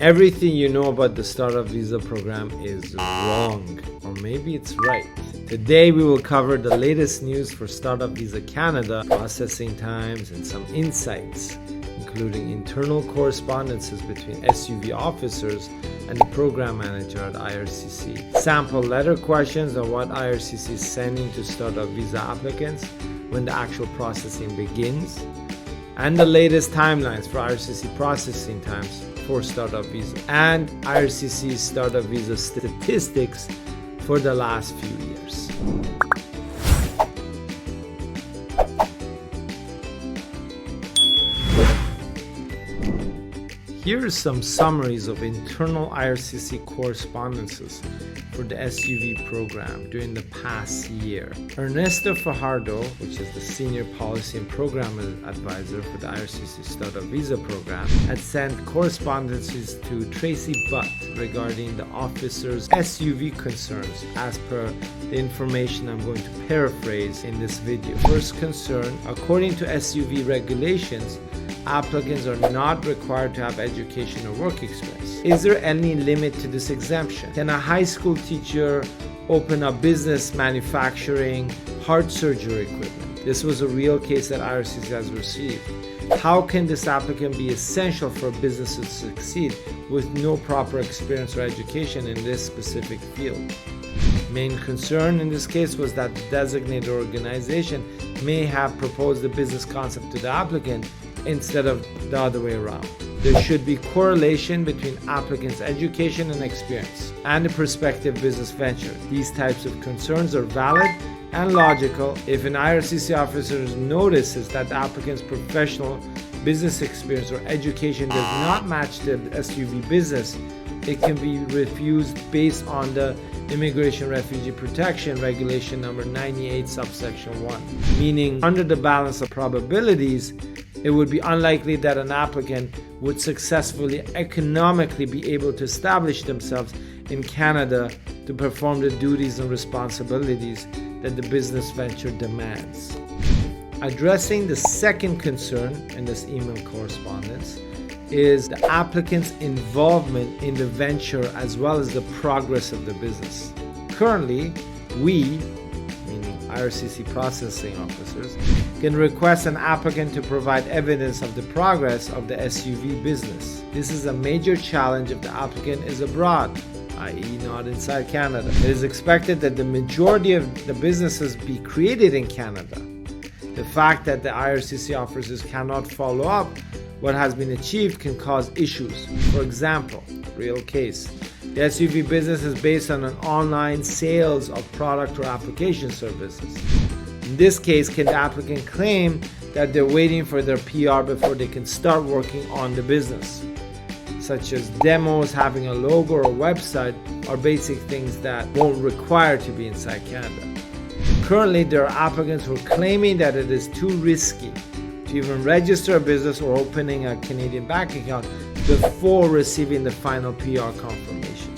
Everything you know about the Startup Visa program is wrong, or maybe it's right. Today we will cover the latest news for Startup Visa Canada, processing times, and some insights, including internal correspondences between SUV officers and the program manager at IRCC, sample letter questions on what IRCC is sending to Startup Visa applicants when the actual processing begins, and the latest timelines for IRCC processing times for Startup Visa, and IRCC's Startup Visa statistics for the last few years. Here are some summaries of internal IRCC correspondences for the SUV program during the past year. Ernesto Fajardo, which is the Senior Policy and Program Advisor for the IRCC Startup Visa program, had sent correspondences to Tracy Butt regarding the officer's SUV concerns as per the information I'm going to paraphrase in this video. First concern, according to SUV regulations, applicants are not required to have education or work experience. Is there any limit to this exemption? Can a high school teacher open a business manufacturing heart surgery equipment? This was a real case that IRCC has received. How can this applicant be essential for a business to succeed with no proper experience or education in this specific field? Main concern in this case was that the designated organization may have proposed the business concept to the applicant instead of the other way around. There should be correlation between applicants' education and experience and the prospective business venture. These types of concerns are valid and logical. If an IRCC officer notices that the applicant's professional business experience or education does not match the SUV business, it can be refused based on the Immigration Refugee Protection Regulation number 98 subsection 1, meaning under the balance of probabilities, it would be unlikely that an applicant would successfully economically be able to establish themselves in Canada to perform the duties and responsibilities that the business venture demands. Addressing the second concern in this email correspondence is the applicant's involvement in the venture as well as the progress of the business. Currently, we, meaning IRCC processing officers, can request an applicant to provide evidence of the progress of the SUV business. This is a major challenge if the applicant is abroad, i.e. not inside Canada. It is expected that the majority of the businesses be created in Canada. The fact that the IRCC officers cannot follow up what has been achieved can cause issues. For example, real case, the SUV business is based on an online sales of product or application services. In this case, can the applicant claim that they're waiting for their PR before they can start working on the business, such as demos, having a logo or a website, are basic things that won't require to be inside Canada. Currently, there are applicants who are claiming that it is too risky to even register a business or opening a Canadian bank account before receiving the final PR confirmation.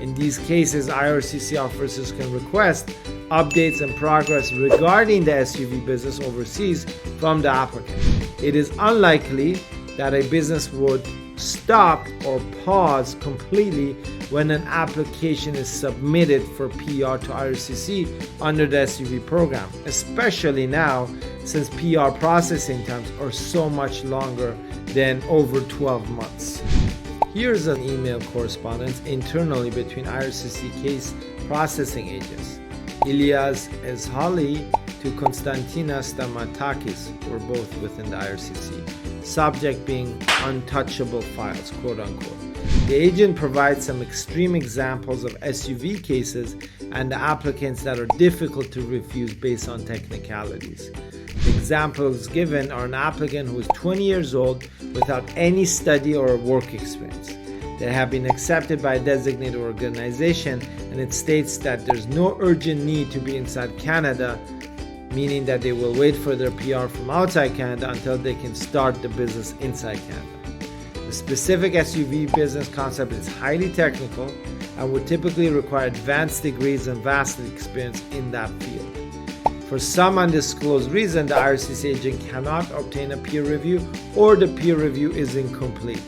In these cases, IRCC officers can request updates and progress regarding the SUV business overseas from the applicant. It is unlikely that a business would stop or pause completely when an application is submitted for PR to IRCC under the SUV program, especially now since PR processing times are so much longer than over 12 months. Here's an email correspondence internally between IRCC case processing agents, Ilyas Ezhali to Konstantina Stamatakis, who are both within the IRCC, subject being untouchable files, quote unquote. The agent provides some extreme examples of SUV cases and the applicants that are difficult to refuse based on technicalities. The examples given are an applicant who is 20 years old without any study or work experience. They have been accepted by a designated organization, and it states that there's no urgent need to be inside Canada, meaning that they will wait for their PR from outside Canada until they can start the business inside Canada. The specific SUV business concept is highly technical and would typically require advanced degrees and vast experience in that field. For some undisclosed reason, the IRCC agent cannot obtain a peer review or the peer review is incomplete.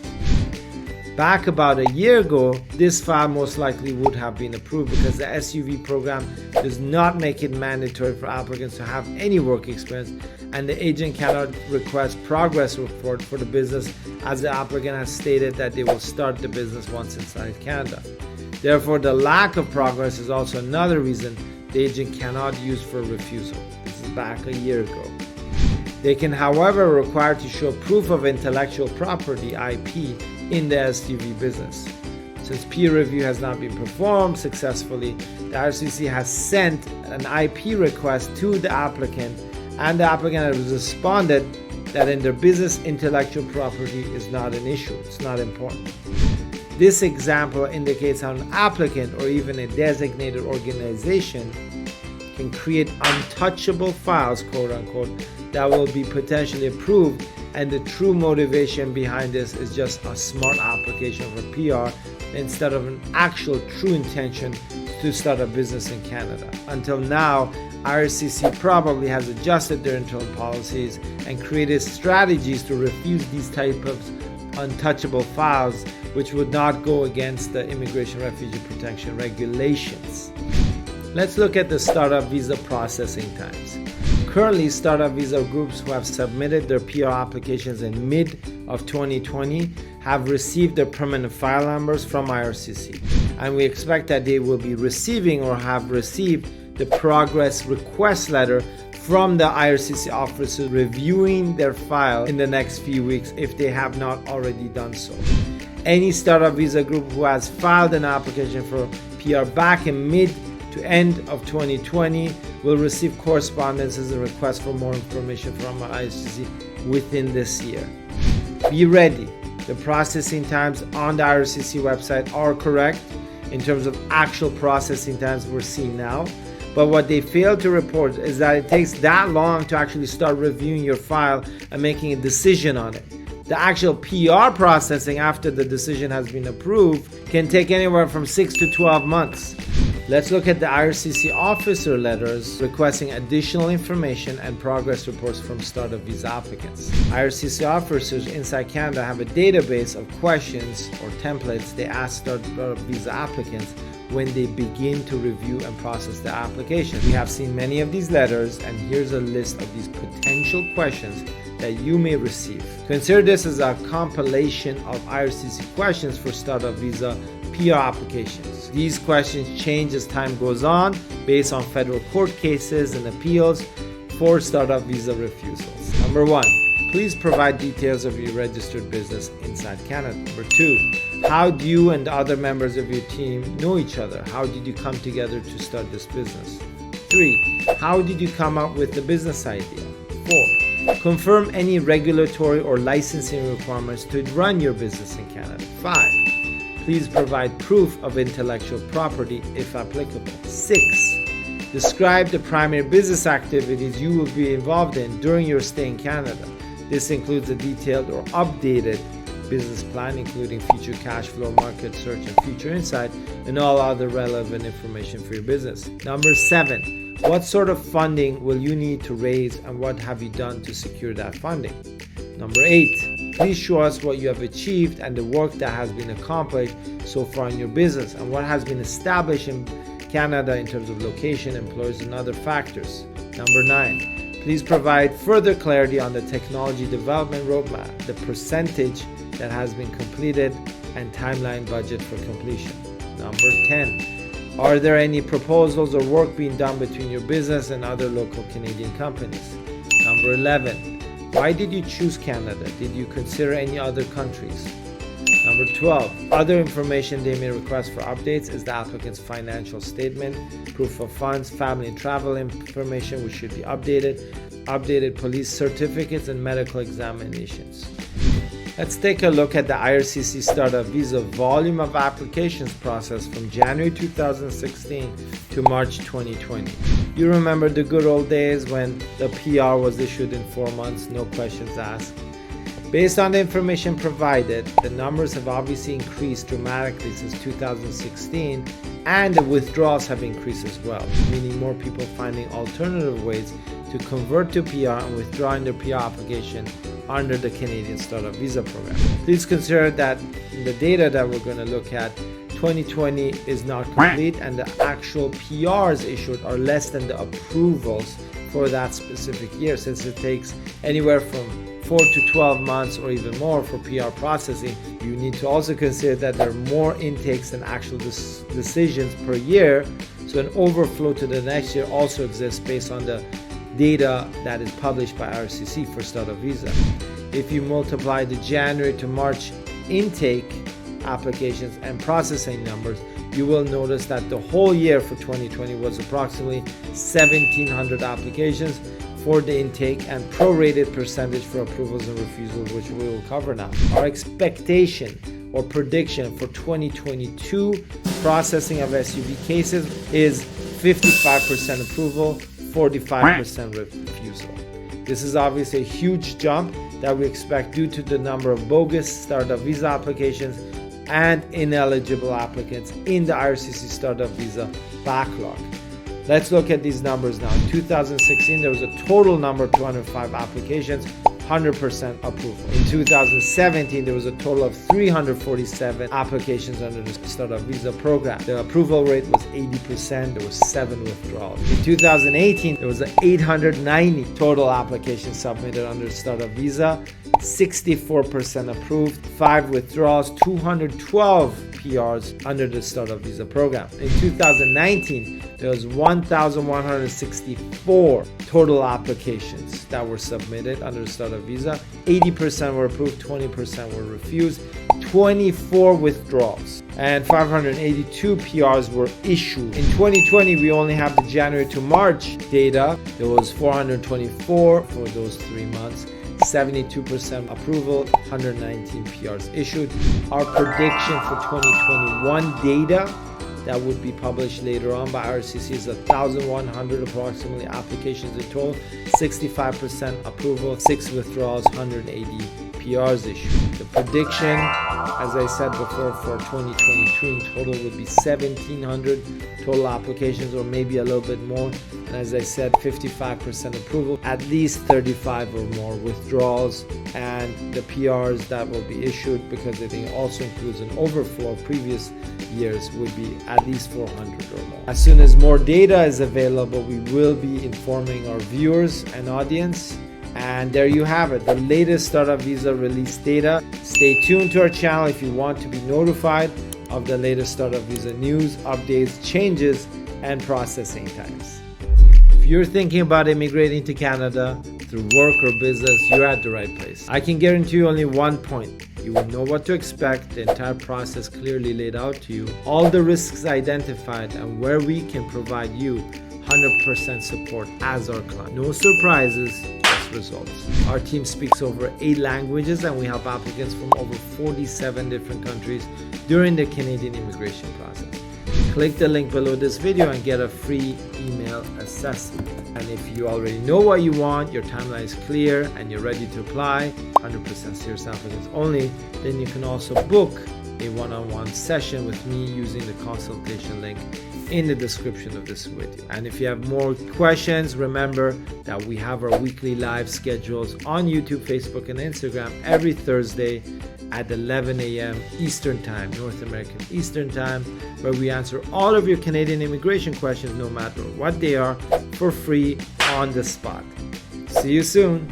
Back about a year ago, this file most likely would have been approved because the SUV program does not make it mandatory for applicants to have any work experience, and the agent cannot request progress report for the business as the applicant has stated that they will start the business once inside Canada. Therefore, the lack of progress is also another reason the agent cannot use for refusal. This is back a year ago. They can, however, require to show proof of intellectual property (IP) in the SUV business. Since peer review has not been performed successfully, the IRCC has sent an IP request to the applicant, and the applicant has responded that in their business intellectual property is not an issue, it's not important. This example indicates how an applicant or even a designated organization can create untouchable files, quote unquote, that will be potentially approved, and the true motivation behind this is just a smart application for PR instead of an actual true intention to start a business in Canada. Until now, IRCC probably has adjusted their internal policies and created strategies to refuse these type of untouchable files, which would not go against the Immigration Refugee Protection regulations. Let's look at the startup visa processing times. Currently, startup visa groups who have submitted their PR applications in mid of 2020 have received their permanent file numbers from IRCC, and we expect that they will be receiving or have received the progress request letter from the IRCC officers reviewing their file in the next few weeks if they have not already done so. Any startup visa group who has filed an application for PR back in mid to end of 2020 will receive correspondences and requests for more information from IRCC within this year. Be ready. The processing times on the IRCC website are correct in terms of actual processing times we're seeing now. But what they fail to report is that it takes that long to actually start reviewing your file and making a decision on it. The actual PR processing after the decision has been approved can take anywhere from 6 to 12 months. Let's look at the IRCC officer letters requesting additional information and progress reports from startup visa applicants. IRCC officers inside Canada have a database of questions or templates they ask startup visa applicants when they begin to review and process the application. We have seen many of these letters, and here's a list of these potential questions that you may receive. Consider this as a compilation of IRCC questions for startup visa PR applications. These questions change as time goes on based on federal court cases and appeals for startup visa refusals. Number 1, please provide details of your registered business inside Canada. Number 2, how do you and the other members of your team know each other? How did you come together to start this business? 3, how did you come up with the business idea? 4, confirm any regulatory or licensing requirements to run your business in Canada. 5, please provide proof of intellectual property if applicable. 6, describe the primary business activities you will be involved in during your stay in Canada. This includes a detailed or updated business plan, including future cash flow, market search, and future insight, and all other relevant information for your business. Number 7, what sort of funding will you need to raise, and what have you done to secure that funding? Number 8, please show us what you have achieved and the work that has been accomplished so far in your business, and what has been established in Canada in terms of location, employees, and other factors. Number 9, please provide further clarity on the technology development roadmap, the percentage that has been completed, and timeline budget for completion. Number 10, are there any proposals or work being done between your business and other local Canadian companies? Number 11, why did you choose Canada? Did you consider any other countries? Number 12, other information they may request for updates is the applicant's financial statement, proof of funds, family and travel information which should be updated police certificates, and medical examinations. Let's take a look at the IRCC Startup Visa volume of applications processed from January 2016 to March 2020. You remember the good old days when the PR was issued in 4 months, no questions asked? Based on the information provided, the numbers have obviously increased dramatically since 2016, and the withdrawals have increased as well, meaning more people finding alternative ways to convert to PR and withdrawing their PR application under the Canadian Startup Visa program. Please consider that the data that we're going to look at, 2020 is not complete, and the actual PRs issued are less than the approvals for that specific year, since it takes anywhere from 4 to 12 months or even more for PR processing. You need to also consider that there are more intakes than actual decisions per year, so an overflow to the next year also exists based on the data that is published by IRCC for Startup Visa. If you multiply the January to March intake applications and processing numbers, you will notice that the whole year for 2020 was approximately 1,700 applications for the intake and prorated percentage for approvals and refusals, which we will cover now. Our expectation or prediction for 2022 processing of SUV cases is 55% approval, 45% refusal. This is obviously a huge jump that we expect due to the number of bogus startup visa applications and ineligible applicants in the IRCC Startup Visa backlog. Let's look at these numbers now. In 2016, there was a total number of 205 applications, 100% approval. In 2017, there was a total of 347 applications under the Startup Visa program. The approval rate was 80%. There was 7 withdrawals. In 2018, there was 890 total applications submitted under Startup Visa, 64% approved, 5 withdrawals, 212 PRs under the Startup Visa program. In 2019, there was 1,164 total applications that were submitted under the Startup Visa. 80% were approved, 20% were refused, 24 withdrawals, and 582 PRs were issued. In 2020, we only have the January to March data. There was 424 for those 3 months. 72% approval, 119 PRs issued. Our prediction for 2021 data that would be published later on by IRCC is 1,100 approximately applications in total, 65% approval, 6 withdrawals, 180 PRs issued. The prediction, as I said before, for 2022 in total would be 1,700 total applications, or maybe a little bit more. And as I said, 55% approval, at least 35 or more withdrawals, and the PRs that will be issued, because I think it also includes an overflow of previous years, would be at least 400 or more. As soon as more data is available, we will be informing our viewers and audience. And there you have it, the latest Startup Visa release data. Stay tuned to our channel if you want to be notified of the latest Startup Visa news, updates, changes, and processing times. If you're thinking about immigrating to Canada through work or business, you're at the right place. I can guarantee you only one point. You will know what to expect, the entire process clearly laid out to you, all the risks identified, and where we can provide you 100% support as our client. No surprises, just results. Our team speaks over 8 languages, and we help applicants from over 47 different countries during the Canadian immigration process. Click the link below this video and get a free email assessment. And if you already know what you want, your timeline is clear, and you're ready to apply, 100% serious applicants only, then you can also book a one-on-one session with me using the consultation link in the description of this video. And if you have more questions, remember that we have our weekly live schedules on YouTube, Facebook, and Instagram every Thursday at 11 a.m. Eastern Time, North American Eastern Time, where we answer all of your Canadian immigration questions, no matter what they are, for free on the spot. See you soon.